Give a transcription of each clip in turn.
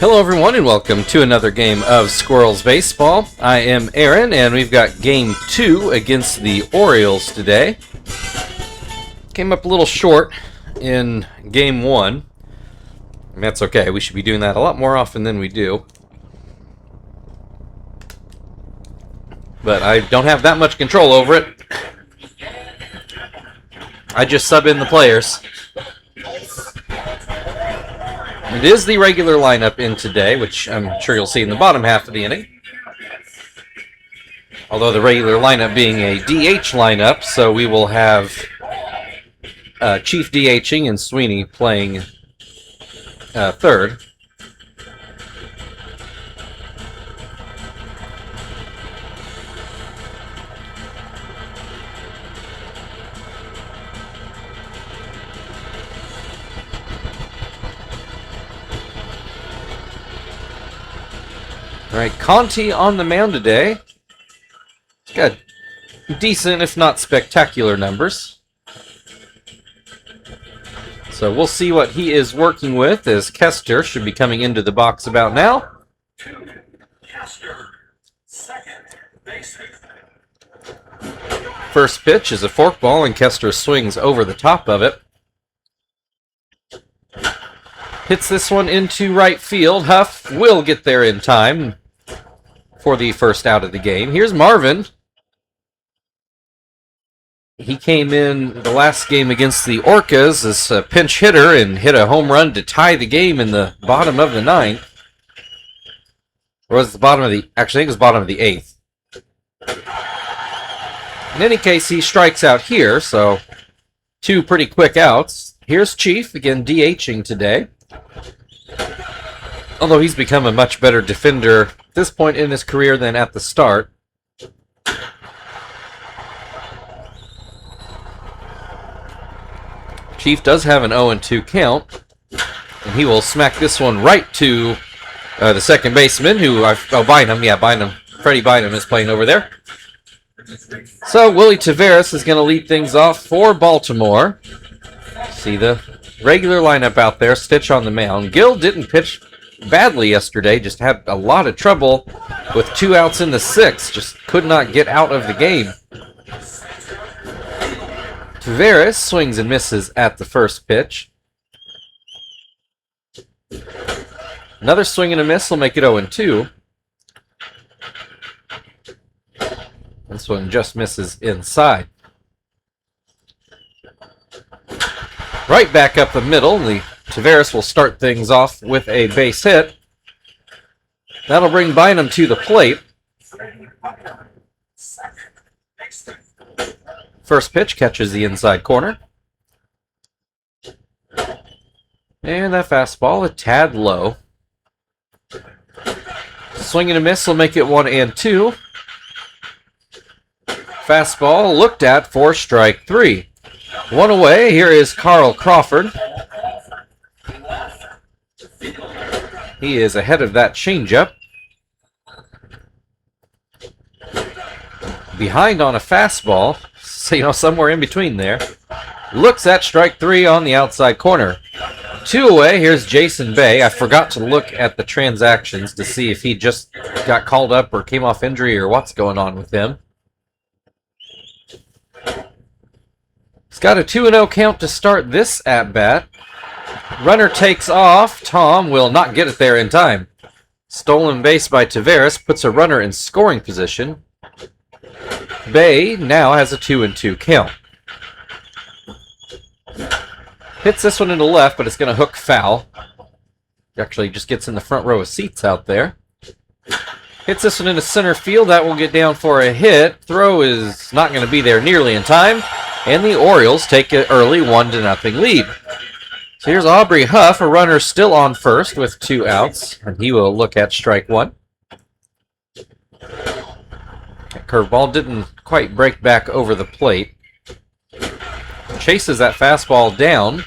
Hello everyone and welcome to another game of Squirrels Baseball. I am Aaron and we've got game 2 against the Orioles today. Came up a little short in game 1. And that's okay, we should be doing that a lot more often than we do. But I don't have that much control over it. I just sub in the players. It is the regular lineup in today, which I'm sure you'll see in the bottom half of the inning. Although the regular lineup being a DH lineup, so we will have Chief DHing and Sweeney playing third. All right, Conti on the mound today. He's got decent, if not spectacular, numbers. So we'll see what he is working with, as Kester should be coming into the box about now. First pitch is a forkball, and Kester swings over the top of it. Hits this one into right field. Huff will get there in time for the first out of the game. Here's Marvin. He came in the last game against the Orcas as a pinch hitter and hit a home run to tie the game in the bottom of the ninth. Or was it the bottom of the... Actually, I think it was bottom of the eighth. In any case, he strikes out here, so 2 pretty quick outs. Here's Chief, again DHing today. Although he's become a much better defender at this point in his career than at the start. Chief does have an 0-2 count, and he will smack this one right to the second baseman, Bynum. Freddie Bynum is playing over there. So Willie Taveras is going to lead things off for Baltimore. See the regular lineup out there. Stitch on the mound. Gill didn't pitch badly yesterday, just had a lot of trouble with 2 outs in the 6th. Just could not get out of the game. Taveras swings and misses at the first pitch. Another swing and a miss will make it 0-2. This one just misses inside. Right back up the middle. Taveras will start things off with a base hit. That'll bring Bynum to the plate. First pitch catches the inside corner. And that fastball a tad low. Swing and a miss will make it 1-2. Fastball looked at for strike 3. 1 away. Here is Carl Crawford. He is ahead of that changeup. Behind on a fastball, so somewhere in between there. Looks at strike 3 on the outside corner. 2 away, here's Jason Bay. I forgot to look at the transactions to see if he just got called up or came off injury or what's going on with him. He's got a 2-0 count to start this at-bat. Runner takes off. Tom will not get it there in time. Stolen base by Taveras puts a runner in scoring position. Bay now has a 2-2 count. Hits this one into left, but it's going to hook foul. Actually just gets in the front row of seats out there. Hits this one into center field. That will get down for a hit. Throw is not going to be there nearly in time. And the Orioles take an early 1-0 lead. So here's Aubrey Huff, a runner still on first with 2 outs, and he will look at strike 1. That curveball didn't quite break back over the plate. Chases that fastball down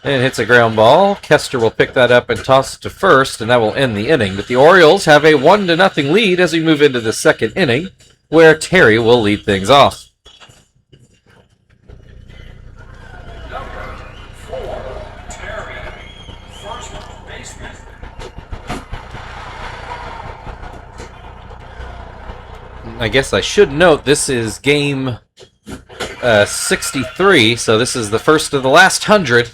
and hits a ground ball. Kester will pick that up and toss it to first, and that will end the inning. But the Orioles have a 1-0 lead as we move into the second inning, where Terry will lead things off. I guess I should note this is game 63, so this is the first of the last 100.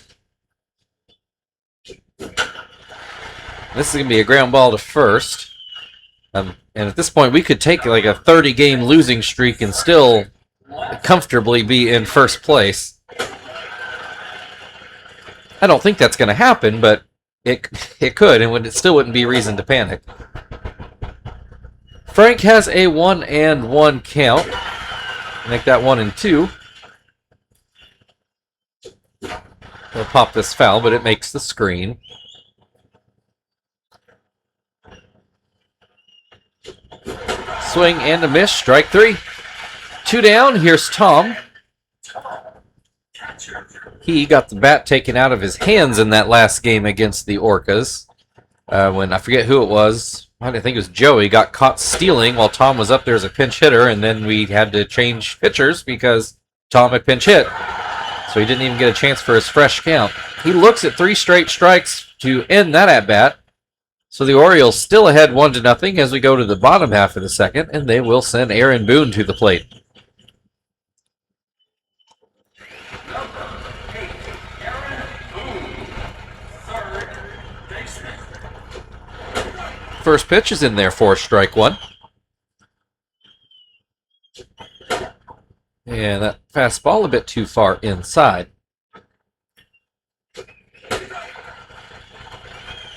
This is going to be a ground ball to first. And at this point, we could take like a 30-game losing streak and still comfortably be in first place. I don't think that's going to happen, but it could, and it still wouldn't be reason to panic. Frank has a 1-1 count. Make that 1-2. He'll pop this foul, but it makes the screen. Swing and a miss, strike 3. 2 down, here's Tom. He got the bat taken out of his hands in that last game against the Orcas. When I forget who it was. I think it was Joey, got caught stealing while Tom was up there as a pinch hitter, and then we had to change pitchers because Tom had pinch hit. So he didn't even get a chance for his fresh count. He looks at 3 straight strikes to end that at-bat. So the Orioles still ahead 1-0 as we go to the bottom half of the second, and they will send Aaron Boone to the plate. First pitch is in there for strike 1. And that fastball a bit too far inside.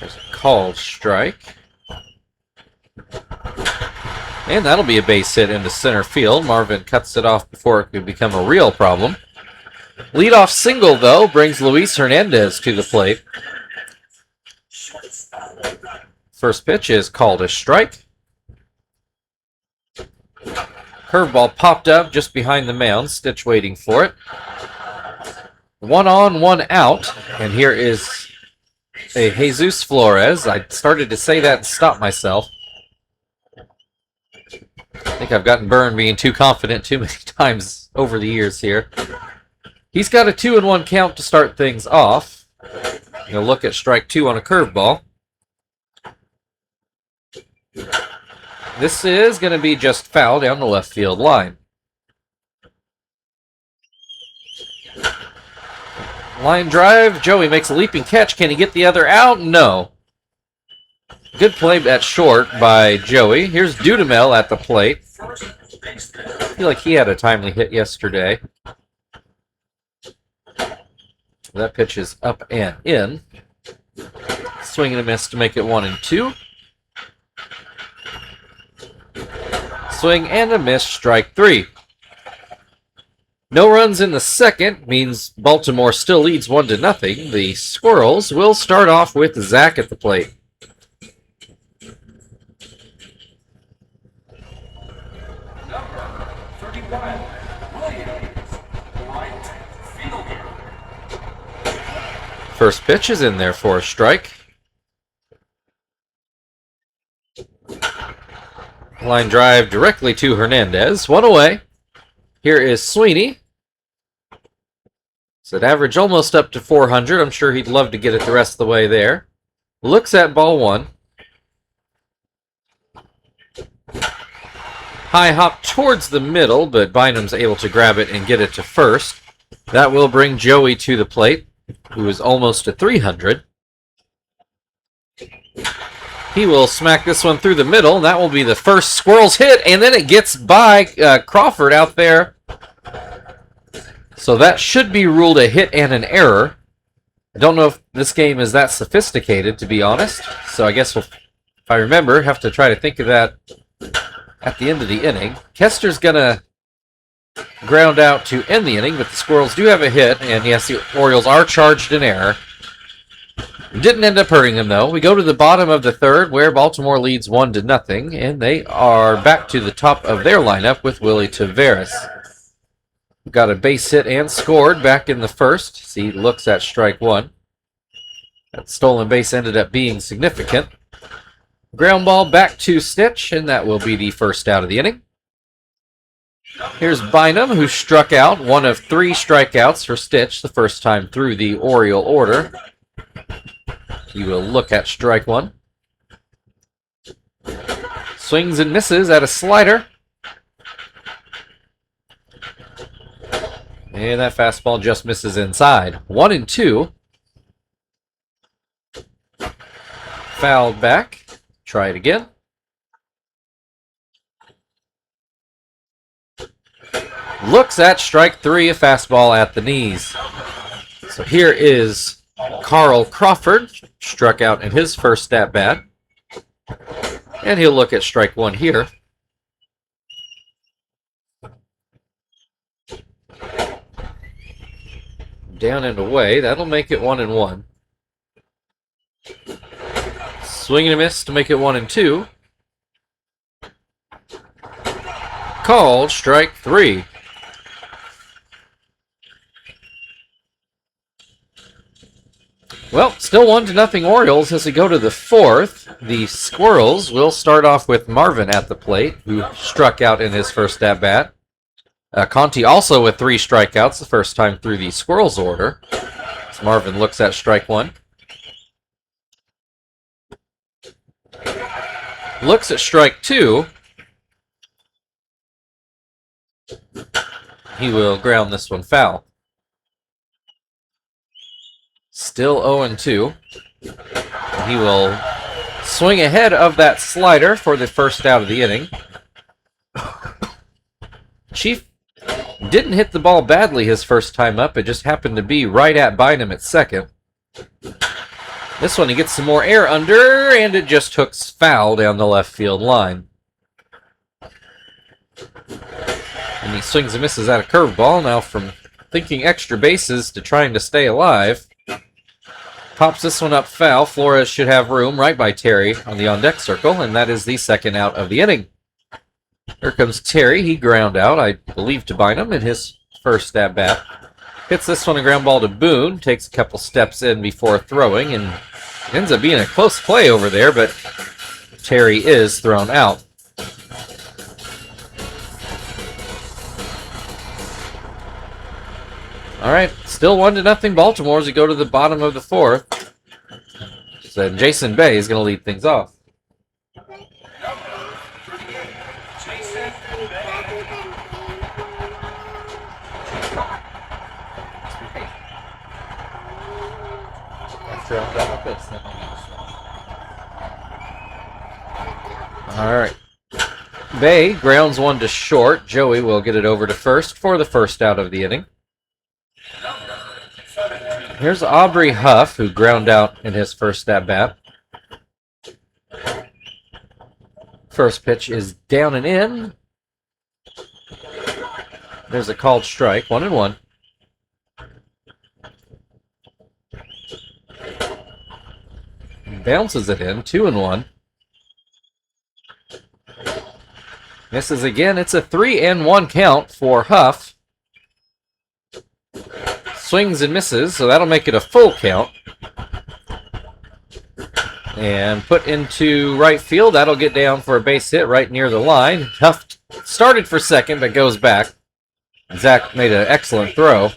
There's a called strike. And that'll be a base hit into center field. Marvin cuts it off before it could become a real problem. Leadoff single, though, brings Luis Hernandez to the plate. First pitch is called a strike. Curveball popped up just behind the mound. Stitch waiting for it. 1 on, 1 out. And here is a Jesus Flores. I started to say that and stopped myself. I think I've gotten burned being too confident too many times over the years here. He's got a 2-1 count to start things off. You'll look at strike 2 on a curveball. This is going to be just foul down the left field line. Line drive. Joey makes a leaping catch. Can he get the other out? No. Good play at short by Joey. Here's Dudamel at the plate. I feel like he had a timely hit yesterday. That pitch is up and in. Swing and a miss to make it 1-2. Swing and a miss, strike 3. No runs in the second means Baltimore still leads 1-0. The Squirrels will start off with Zach at the plate. First pitch is in there for a strike. Line drive directly to Hernandez. 1 away. Here is Sweeney. So that average almost up to 400. I'm sure he'd love to get it the rest of the way there. Looks at ball 1. High hop towards the middle, but Bynum's able to grab it and get it to first. That will bring Joey to the plate, who is almost at 300. He will smack this one through the middle. That will be the first Squirrels hit, and then it gets by Crawford out there. So that should be ruled a hit and an error. I don't know if this game is that sophisticated, to be honest. So I guess if I remember, have to try to think of that at the end of the inning. Kester's going to ground out to end the inning, but the Squirrels do have a hit, and yes, the Orioles are charged in error. Didn't end up hurting them, though. We go to the bottom of the third, where Baltimore leads 1-0, and they are back to the top of their lineup with Willie Taveras. Got a base hit and scored back in the first. See, looks at strike 1. That stolen base ended up being significant. Ground ball back to Stitch, and that will be the first out of the inning. Here's Bynum, who struck out. 1 of 3 strikeouts for Stitch, the first time through the Oriole order. He will look at strike one. Swings and misses at a slider. And that fastball just misses inside. 1-2. Fouled back. Try it again. Looks at strike three, a fastball at the knees. So here is Carl Crawford, struck out in his first at bat. And he'll look at strike one here. Down and away. That'll make it 1-1. Swing and a miss to make it 1-2. Called strike three. Well, still 1-0 Orioles as we go to the fourth. The Squirrels will start off with Marvin at the plate, who struck out in his first at-bat. Conti also with 3 strikeouts, the first time through the Squirrels order. So Marvin looks at strike one. Looks at strike two. He will ground this one foul. Still 0-2. He will swing ahead of that slider for the first out of the inning. Chief didn't hit the ball badly his first time up. It just happened to be right at Bynum at second. This one he gets some more air under, and it just hooks foul down the left field line. And he swings and misses at a curveball. Now from thinking extra bases to trying to stay alive. Pops this one up foul. Flores should have room right by Terry on the on-deck circle, and that is the second out of the inning. Here comes Terry. He ground out, I believe, to Bynum in his first at-bat. Hits this one a ground ball to Boone. Takes a couple steps in before throwing, and ends up being a close play over there, but Terry is thrown out. All right, still 1-0 Baltimore as we go to the bottom of the fourth. So Jason Bay is going to lead things off. All right. Bay grounds one to short. Joey will get it over to first for the first out of the inning. Here's Aubrey Huff, who ground out in his first at-bat. First pitch is down and in. There's a called strike, 1-1. Bounces it in, 2-1. Misses again. It's a 3-1 count for Huff. Swings and misses, so that'll make it a full count. And put into right field. That'll get down for a base hit right near the line. Huff started for second, but goes back. Zach made an excellent throw.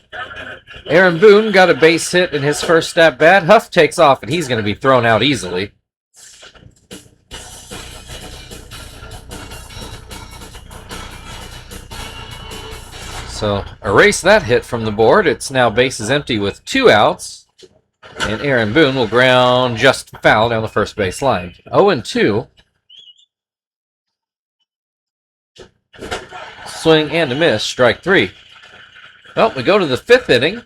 Aaron Boone got a base hit in his first at-bat. Huff takes off, and he's going to be thrown out easily. So erase that hit from the board. It's now bases empty with 2 outs. And Aaron Boone will ground just foul down the first base line. 0-2. Swing and a miss, strike 3. Well, we go to the 5th inning.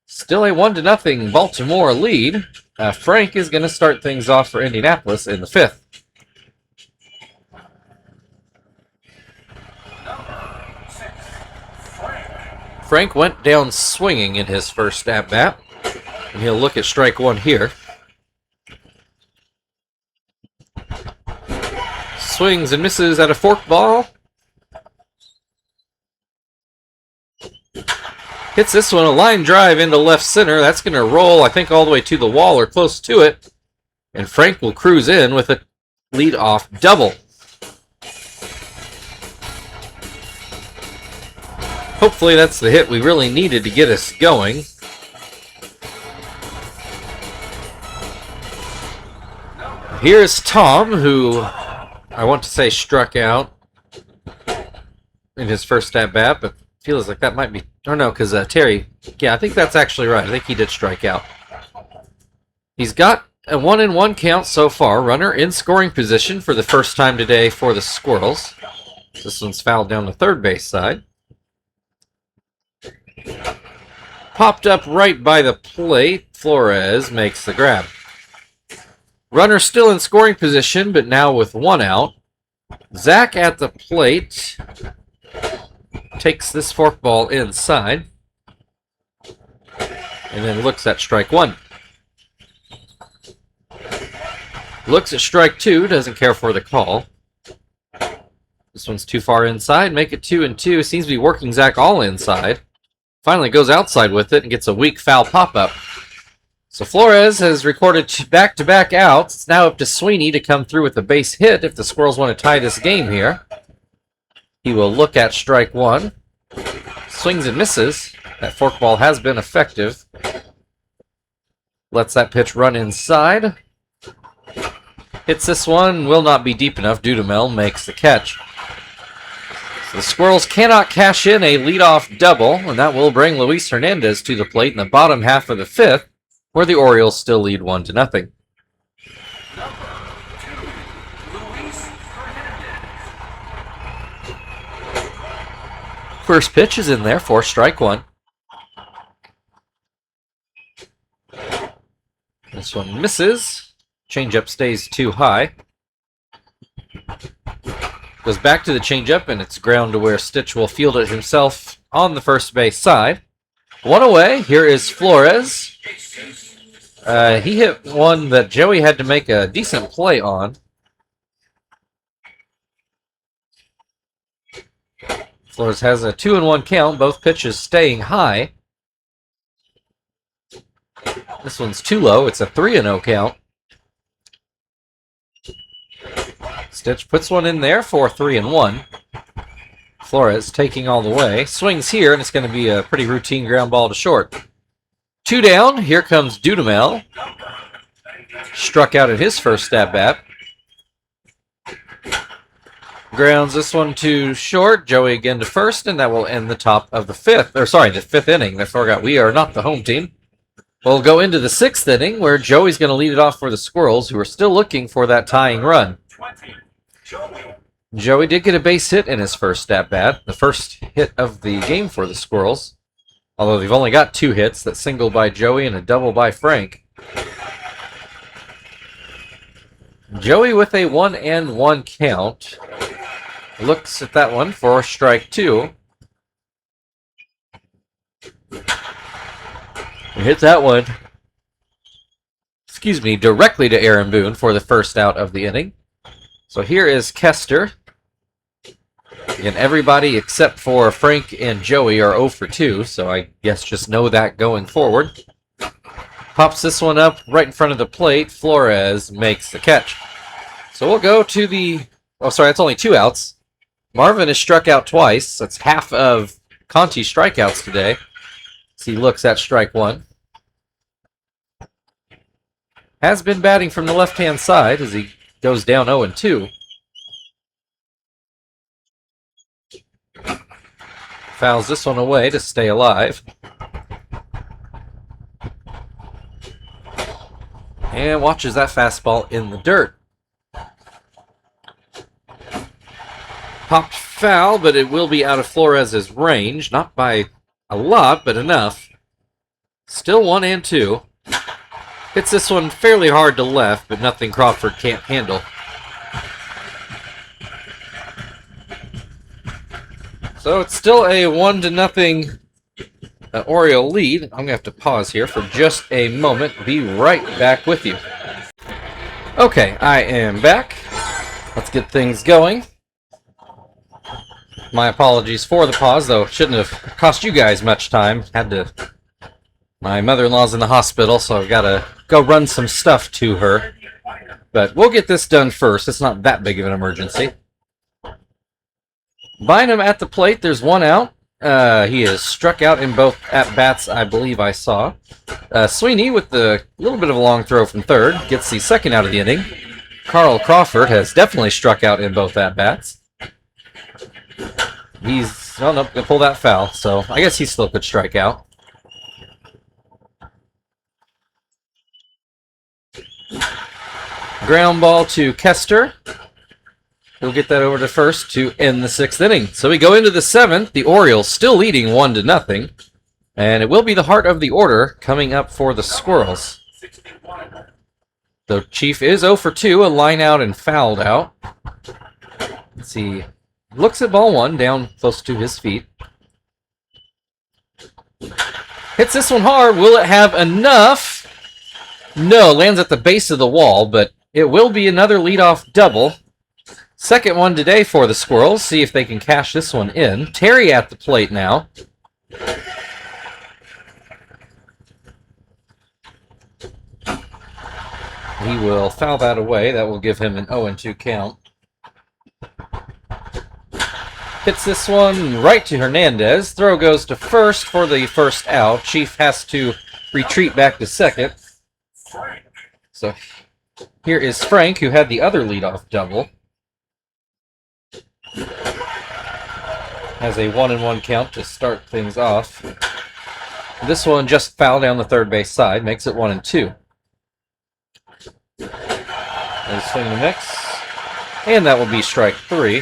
Still a 1-0 Baltimore lead. Frank is going to start things off for Indianapolis in the 5th. Frank went down swinging in his first at-bat, and he'll look at strike one here. Swings and misses at a forkball. Hits this one, a line drive into left center. That's going to roll, I think, all the way to the wall or close to it. And Frank will cruise in with a lead-off double. Hopefully that's the hit we really needed to get us going. Here's Tom, who I want to say struck out in his first at bat, but feels like that might be... Oh, no, because Terry... Yeah, I think that's actually right. I think he did strike out. He's got a 1-1 count so far. Runner in scoring position for the first time today for the Squirrels. This one's fouled down the third base side. Popped up right by the plate. Flores makes the grab. Runner still in scoring position, but now with 1 out. Zach at the plate takes this forkball inside and then looks at strike 1. Looks at strike 2, doesn't care for the call. This one's too far inside, make it 2-2. Seems to be working Zach all inside. Finally goes outside with it and gets a weak foul pop-up. So Flores has recorded back-to-back outs. It's now up to Sweeney to come through with a base hit if the Squirrels want to tie this game here. He will look at strike 1. Swings and misses. That forkball has been effective. Lets that pitch run inside. Hits this one, will not be deep enough. Dudamel makes the catch. So the Squirrels cannot cash in a leadoff double, and that will bring Luis Hernandez to the plate in the bottom half of the 5th, where the Orioles still lead 1-0. First pitch is in there for strike 1. This one misses. Changeup stays too high. Goes back to the changeup, and it's ground to where Stitch will field it himself on the first base side. 1 away. Here is Flores. He hit one that Joey had to make a decent play on. Flores has a 2-1 count, both pitches staying high. This one's too low. It's a 3-0 count. Stitch puts one in there for 3-1. Flores taking all the way. Swings here, and it's going to be a pretty routine ground ball to short. 2 down. Here comes Dudamel. Struck out at his first at-bat. Grounds this one to short. Joey again to first, and that will end the top of the 5th. Or sorry, the 5th inning. I forgot we are not the home team. We'll go into the 6th inning, where Joey's going to lead it off for the Squirrels, who are still looking for that tying run. Joey did get a base hit in his first at-bat, the first hit of the game for the Squirrels. Although they've only got 2 hits, that single by Joey and a double by Frank. Joey with a 1-1 count. Looks at that one for strike 2. He hit that one, directly to Aaron Boone for the first out of the inning. So here is Kester. Again, everybody except for Frank and Joey are 0 for 2, so I guess just know that going forward. Pops this one up right in front of the plate. Flores makes the catch. So we'll go to the... Oh, sorry, that's only 2 outs. Marvin has struck out twice. That's half of Conti's strikeouts today. So he looks at strike 1. Has been batting from the left-hand side as he goes down 0-2. Fouls this one away to stay alive. And watches that fastball in the dirt. Popped foul, but it will be out of Flores' range. Not by a lot, but enough. Still 1-2. Hits this one fairly hard to left, but nothing Crawford can't handle. So it's still a 1-0 Oriole lead. I'm going to have to pause here for just a moment. Be right back with you. Okay, I am back. Let's get things going. My apologies for the pause, though it shouldn't have cost you guys much time. My mother-in-law's in the hospital, so I've got to go run some stuff to her. But we'll get this done first. It's not that big of an emergency. Bynum at the plate. There's 1 out. He is struck out in both at-bats, I believe I saw. Sweeney with the little bit of a long throw from third gets the second out of the inning. Carl Crawford has definitely struck out in both at-bats. He's, oh no, gonna pull that foul, so I guess he still could strike out. Ground ball to Kester. He'll get that over to first to end the 6th inning. So we go into the 7th. The Orioles still leading 1-0. And it will be the heart of the order coming up for the Squirrels. The Chief is 0 for 2, a line out and fouled out. Let's see. Looks at ball 1 down close to his feet. Hits this one hard. Will it have enough? No, lands at the base of the wall, but it will be another leadoff double. Second one today for the Squirrels. See if they can cash this one in. Terry at the plate now. He will foul that away. That will give him an 0-2 count. Hits this one right to Hernandez. Throw goes to first for the first out. Chief has to retreat back to second. So here is Frank, who had the other leadoff double. Has a 1-1 count to start things off. This one just fouled down the third base side. Makes it 1-2. There's swing and a mix. And that will be strike 3.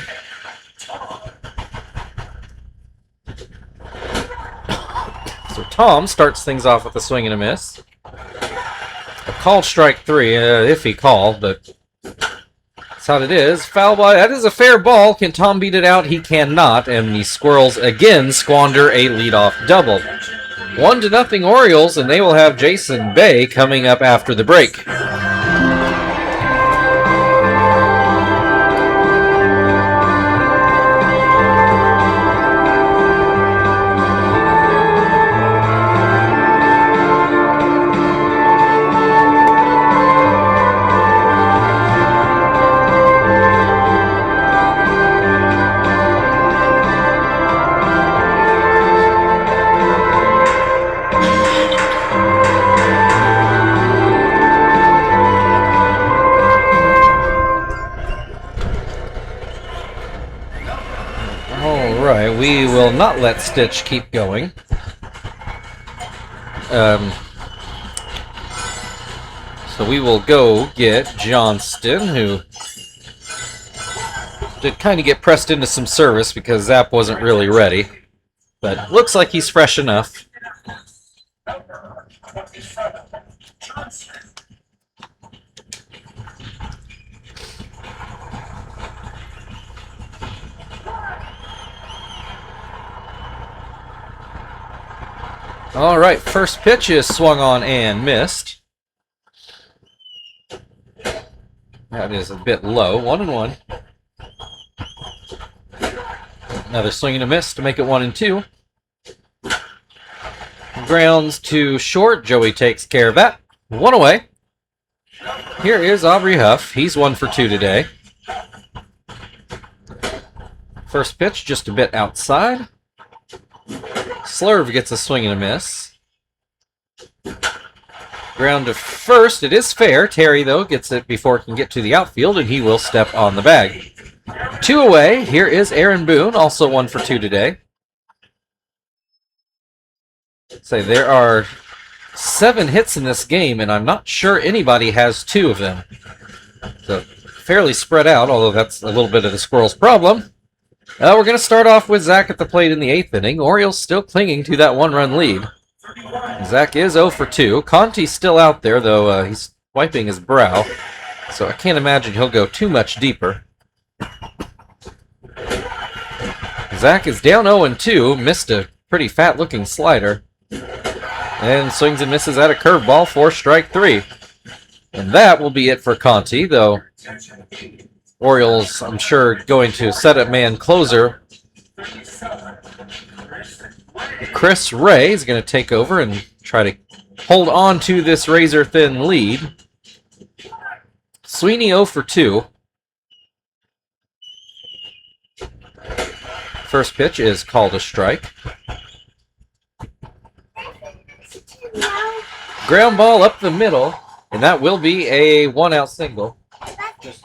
So Tom starts things off with a swing and a miss. A called strike 3, if he called, but that's how it is. Foul ball, that is a fair ball. Can Tom beat it out? He cannot, and the Squirrels again squander a leadoff double. 1-0 Orioles, and they will have Jason Bay coming up after the break. We will not let Stitch keep going. So we will go get Johnston, who did kind of get pressed into some service because Zap wasn't really ready. But looks like he's fresh enough. All right, first pitch is swung on and missed. That is a bit low. 1-1. Another swing and a miss to make it 1-2. Grounds to short. Joey takes care of that. 1 away. Here is Aubrey Huff. He's 1 for 2 today. First pitch just a bit outside. Slurve gets a swing and a miss. Ground to first. It is fair. Terry, though, gets it before it can get to the outfield, and he will step on the bag. 2 away. Here is Aaron Boone, also 1 for 2 today. So there are 7 hits in this game, and I'm not sure anybody has 2 of them. So fairly spread out, although that's a little bit of the Squirrels' problem. We're going to start off with Zach at the plate in the 8th inning. Orioles still clinging to that 1-run lead. Zach is 0 for 2. Conti's still out there, though he's wiping his brow, so I can't imagine he'll go too much deeper. Zach is down 0-2, missed a pretty fat-looking slider, and swings and misses at a curveball for strike 3. And that will be it for Conti, though Orioles, I'm sure, going to set-up man closer. Chris Ray is going to take over and try to hold on to this razor-thin lead. Sweeney 0 for 2. First pitch is called a strike. Ground ball up the middle, and that will be a 1-out single. Just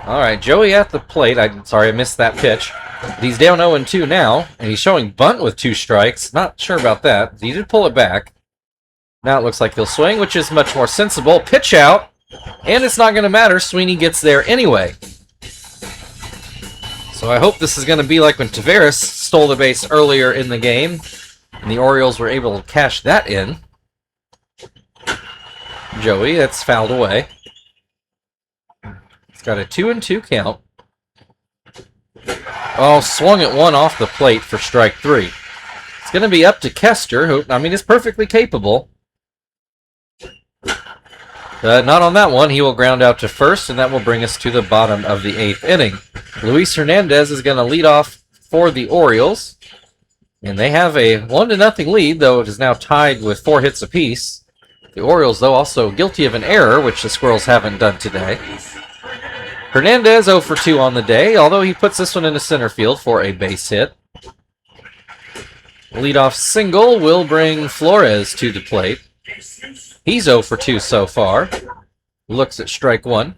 all right, Joey at the plate. I'm sorry I missed that pitch. But he's down 0-2 now, and he's showing bunt with 2 strikes. Not sure about that. He did pull it back. Now it looks like he'll swing, which is much more sensible. Pitch out, and it's not going to matter. Sweeney gets there anyway. So I hope this is going to be like when Taveras stole the base earlier in the game, and the Orioles were able to cash that in. Joey, that's fouled away. It's got a 2-2 count. Oh, swung at one off the plate for strike 3. It's going to be up to Kester, who, I mean, is perfectly capable. Not on that one. He will ground out to first, and that will bring us to the bottom of the 8th inning. Luis Hernandez is going to lead off for the Orioles, and they have a 1-0 lead, though it is now tied with 4 hits apiece. The Orioles, though, also guilty of an error, which the Squirrels haven't done today. Hernandez 0 for 2 on the day, although he puts this one into center field for a base hit. Leadoff single will bring Flores to the plate. He's 0 for 2 so far. Looks at strike 1.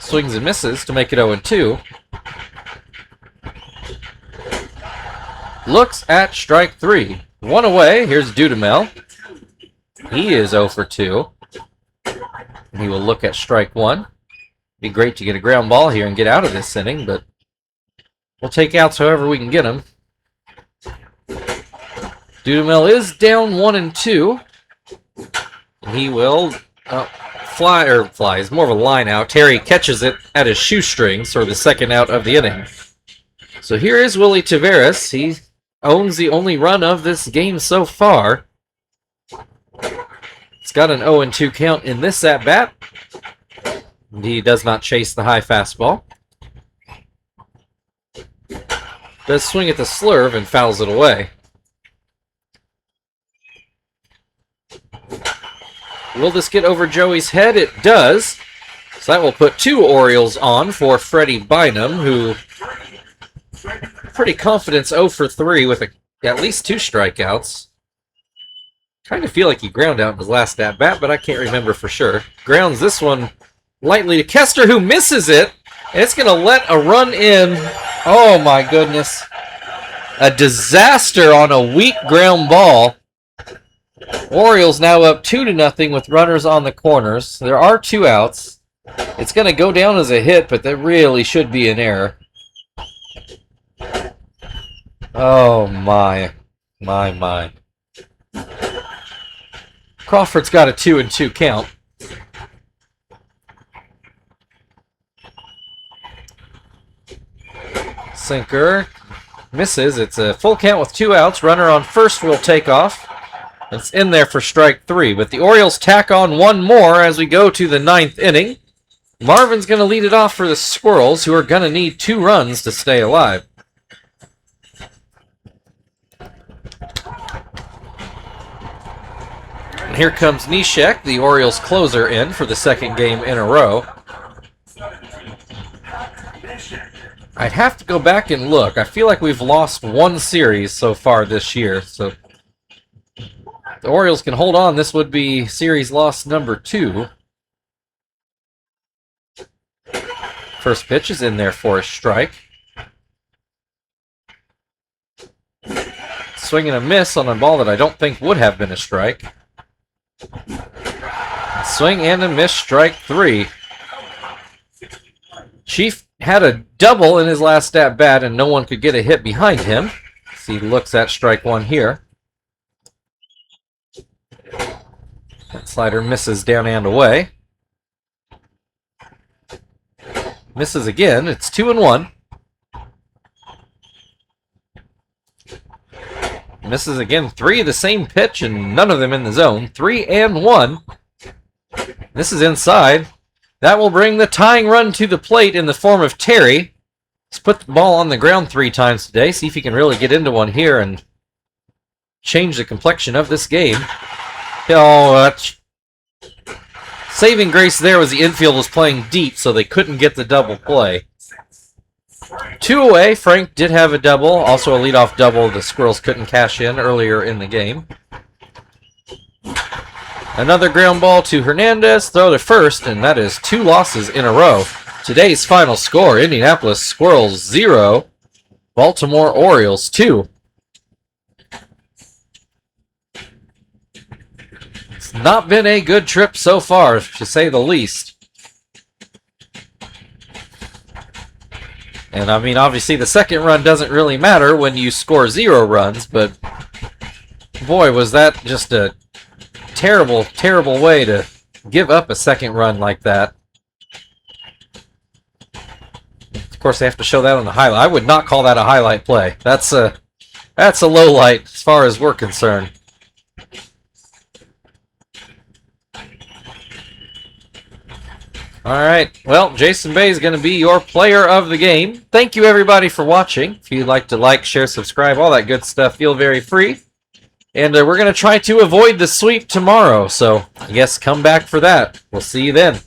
Swings and misses to make it 0-2. Looks at strike 3. 1 away. Here's Dudamel. He is 0 for 2. He will look at strike 1. Be great to get a ground ball here and get out of this inning, but we'll take outs however we can get them. Dudamel is down 1-2. He will fly. It's more of a line out. Terry catches it at his shoestrings for the second out of the inning. So here is Willie Taveras. He owns the only run of this game so far. It's got an 0-2 count in this at-bat. He does not chase the high fastball. Does swing at the slurve and fouls it away. Will this get over Joey's head? It does. So that will put 2 Orioles on for Freddie Bynum, who pretty confident 0 for 3 with at least 2 strikeouts. Kind of feel like he ground out in his last at-bat, but I can't remember for sure. Grounds this one lightly to Kester, who misses it. And it's going to let a run in. Oh, my goodness. A disaster on a weak ground ball. Orioles now up 2-0 with runners on the corners. There are 2 outs. It's going to go down as a hit, but that really should be an error. Oh, my. My. Crawford's got a 2-2 count. Sinker misses. It's a full count with 2 outs. Runner on first will take off. It's in there for strike 3, but the Orioles tack on 1 more as we go to the 9th inning. Marvin's going to lead it off for the Squirrels, who are going to need 2 runs to stay alive. And here comes Neshek, the Orioles closer, in for the 2nd game in a row. I'd have to go back and look. I feel like we've lost 1 series so far this year, so if the Orioles can hold on, this would be series loss number 2. First pitch is in there for a strike. Swing and a miss on a ball that I don't think would have been a strike. Swing and a miss, strike 3. Chief had a double in his last at-bat, and no one could get a hit behind him. So he looks at strike 1 here. That slider misses down and away. Misses again. It's 2-1. Misses again. 3 of the same pitch, and none of them in the zone. 3-1. This is inside. That will bring the tying run to the plate in the form of Terry. He's put the ball on the ground 3 times today. See if he can really get into one here and change the complexion of this game. Oh, saving grace there was the infield was playing deep, so they couldn't get the double play. 2 away. Frank did have a double. Also a leadoff double the Squirrels couldn't cash in earlier in the game. Another ground ball to Hernandez. Throw to first, and that is 2 losses in a row. Today's final score, Indianapolis Squirrels 0, Baltimore Orioles 2. It's not been a good trip so far, to say the least. And I mean, obviously the second run doesn't really matter when you score 0 runs, but boy, was that just a terrible, terrible way to give up a second run like that. Of course, they have to show that on the highlight. I would not call that a highlight play. That's a low light as far as we're concerned. All right, well, Jason Bay is going to be your player of the game. Thank you, everybody, for watching. If you'd like to like, share, subscribe, all that good stuff, feel very free. And we're going to try to avoid the sweep tomorrow, so I guess come back for that. We'll see you then.